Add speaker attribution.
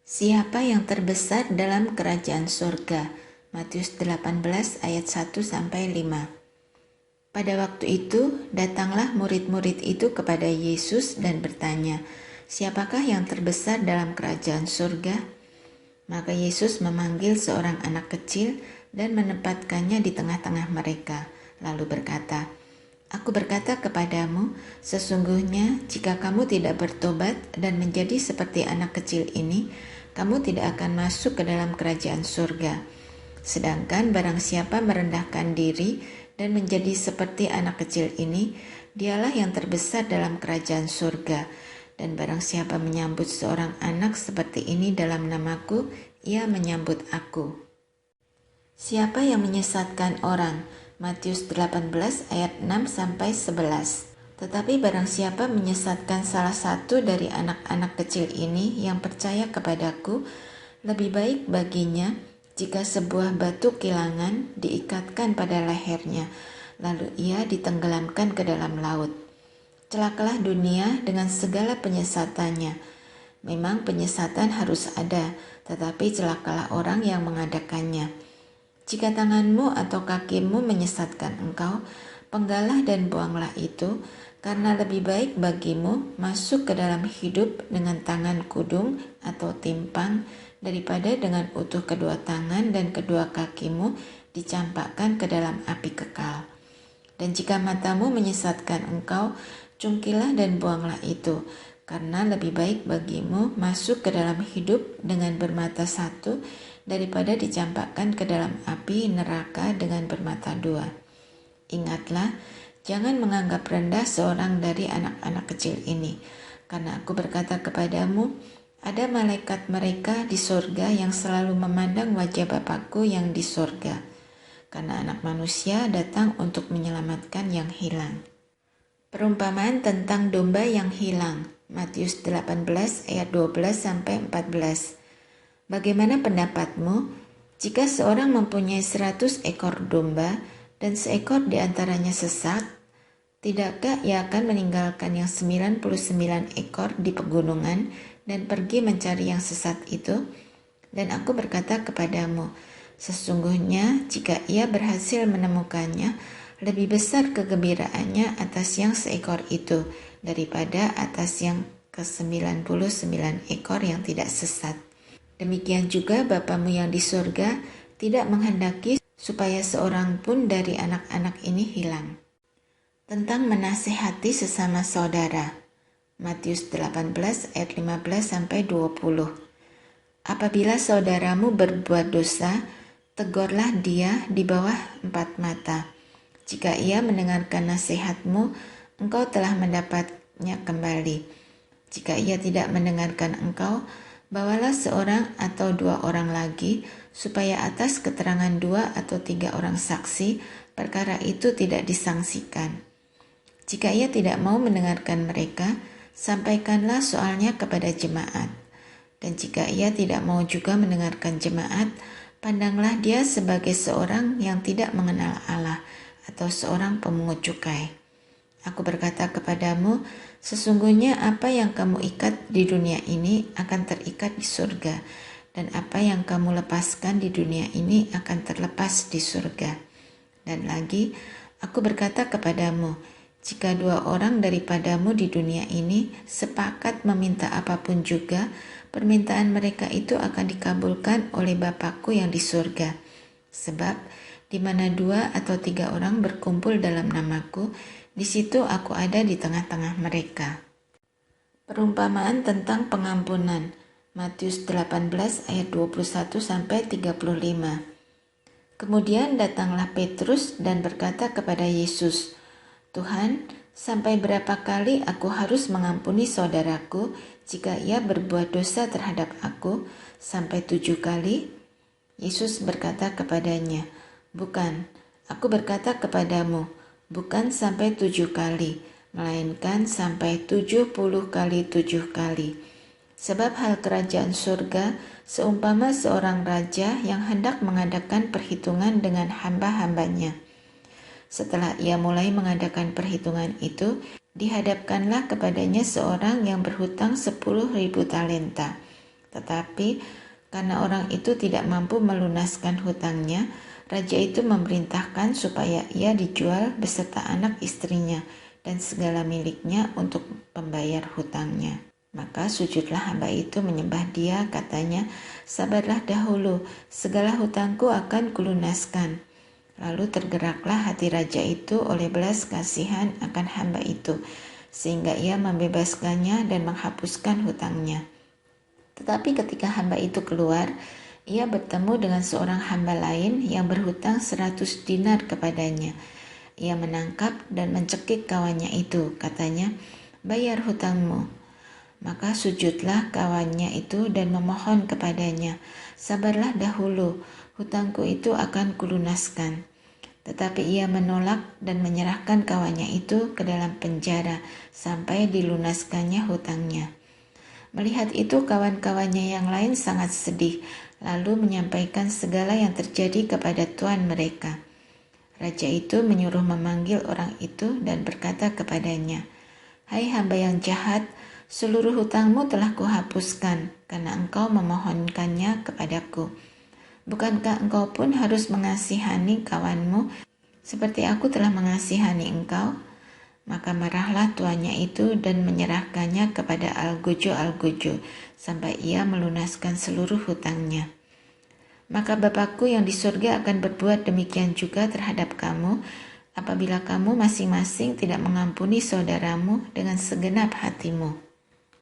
Speaker 1: Siapa yang terbesar dalam kerajaan surga? Matius 18 ayat 1-5. Pada waktu itu, datanglah murid-murid itu kepada Yesus dan bertanya, "Siapakah yang terbesar dalam kerajaan surga?" Maka Yesus memanggil seorang anak kecil dan menempatkannya di tengah-tengah mereka, lalu berkata, "Aku berkata kepadamu, sesungguhnya jika kamu tidak bertobat dan menjadi seperti anak kecil ini, kamu tidak akan masuk ke dalam kerajaan surga. Sedangkan barang siapa merendahkan diri dan menjadi seperti anak kecil ini, dialah yang terbesar dalam kerajaan surga. Dan barang siapa menyambut seorang anak seperti ini dalam namaku, ia menyambut aku." Siapa yang menyesatkan orang? Matius 18 ayat 6-11. Tetapi barang siapa menyesatkan salah satu dari anak-anak kecil ini yang percaya kepadaku, lebih baik baginya jika sebuah batu kilangan diikatkan pada lehernya, lalu ia ditenggelamkan ke dalam laut. Celakalah dunia dengan segala penyesatannya. Memang penyesatan harus ada, tetapi celakalah orang yang mengadakannya. Jika tanganmu atau kakimu menyesatkan engkau, penggalah dan buanglah itu, karena lebih baik bagimu masuk ke dalam hidup dengan tangan kudung atau timpang, daripada dengan utuh kedua tangan dan kedua kakimu dicampakkan ke dalam api kekal. Dan jika matamu menyesatkan engkau, cungkilah dan buanglah itu, karena lebih baik bagimu masuk ke dalam hidup dengan bermata satu, daripada dicampakkan ke dalam api neraka dengan bermata dua. Ingatlah, jangan menganggap rendah seorang dari anak-anak kecil ini, karena aku berkata kepadamu, ada malaikat mereka di surga yang selalu memandang wajah Bapakku yang di surga, karena Anak Manusia datang untuk menyelamatkan yang hilang. Perumpamaan tentang domba yang hilang. Matius 18 ayat 12-14. Bagaimana pendapatmu jika seorang mempunyai 100 ekor domba dan seekor di antaranya sesat? Tidakkah ia akan meninggalkan yang 99 ekor di pegunungan dan pergi mencari yang sesat itu? Dan aku berkata kepadamu, sesungguhnya jika ia berhasil menemukannya, lebih besar kegembiraannya atas yang seekor itu daripada atas yang ke-99 ekor yang tidak sesat. Demikian juga Bapamu yang di surga tidak menghendaki supaya seorang pun dari anak-anak ini hilang. Tentang menasehati sesama saudara. Matius 18 ayat 15-20. Apabila saudaramu berbuat dosa, tegurlah dia di bawah 4 mata. Jika ia mendengarkan nasihatmu, engkau telah mendapatnya kembali. Jika ia tidak mendengarkan engkau, bawalah seorang atau 2 orang lagi, supaya atas keterangan 2 atau 3 orang saksi, perkara itu tidak disangsikan. Jika ia tidak mau mendengarkan mereka, sampaikanlah soalnya kepada jemaat. Dan jika ia tidak mau juga mendengarkan jemaat, pandanglah dia sebagai seorang yang tidak mengenal Allah, atau seorang pemungut cukai. Aku berkata kepadamu, sesungguhnya apa yang kamu ikat di dunia ini akan terikat di surga, dan apa yang kamu lepaskan di dunia ini akan terlepas di surga. Dan lagi, aku berkata kepadamu, jika 2 orang daripadamu di dunia ini sepakat meminta apapun juga, permintaan mereka itu akan dikabulkan oleh Bapakku yang di surga. Sebab, di mana 2 atau 3 orang berkumpul dalam namaku, di situ aku ada di tengah-tengah mereka. Perumpamaan tentang pengampunan. Matius 18 ayat 21-35. Kemudian datanglah Petrus dan berkata kepada Yesus, "Tuhan, sampai berapa kali aku harus mengampuni saudaraku jika ia berbuat dosa terhadap aku? Sampai 7 kali?" Yesus berkata kepadanya, "Bukan, aku berkata kepadamu, bukan sampai 7 kali, melainkan sampai 70 kali 7 kali. Sebab hal kerajaan surga seumpama seorang raja yang hendak mengadakan perhitungan dengan hamba-hambanya. Setelah ia mulai mengadakan perhitungan itu, dihadapkanlah kepadanya seorang yang berhutang 10.000 talenta. Tetapi karena orang itu tidak mampu melunaskan hutangnya, raja itu memerintahkan supaya ia dijual beserta anak istrinya dan segala miliknya untuk pembayar hutangnya. Maka sujudlah hamba itu menyembah dia, katanya, "Sabarlah dahulu, segala hutangku akan kulunaskan." Lalu tergeraklah hati raja itu oleh belas kasihan akan hamba itu, sehingga ia membebaskannya dan menghapuskan hutangnya. Tetapi ketika hamba itu keluar, ia bertemu dengan seorang hamba lain yang berhutang 100 dinar kepadanya. Ia menangkap dan mencekik kawannya itu, katanya, "Bayar hutangmu." Maka sujudlah kawannya itu dan memohon kepadanya, "Sabarlah dahulu, hutangku itu akan kulunaskan." Tetapi ia menolak dan menyerahkan kawannya itu ke dalam penjara sampai dilunaskannya hutangnya. Melihat itu kawan-kawannya yang lain sangat sedih, lalu menyampaikan segala yang terjadi kepada tuan mereka. Raja itu menyuruh memanggil orang itu dan berkata kepadanya, "Hai hamba yang jahat, seluruh hutangmu telah kuhapuskan karena engkau memohonkannya kepadaku. Bukankah engkau pun harus mengasihani kawanmu seperti aku telah mengasihani engkau?" Maka marahlah tuannya itu dan menyerahkannya kepada algojo-algojo sampai ia melunaskan seluruh hutangnya. Maka Bapakku yang di surga akan berbuat demikian juga terhadap kamu apabila kamu masing-masing tidak mengampuni saudaramu dengan segenap hatimu.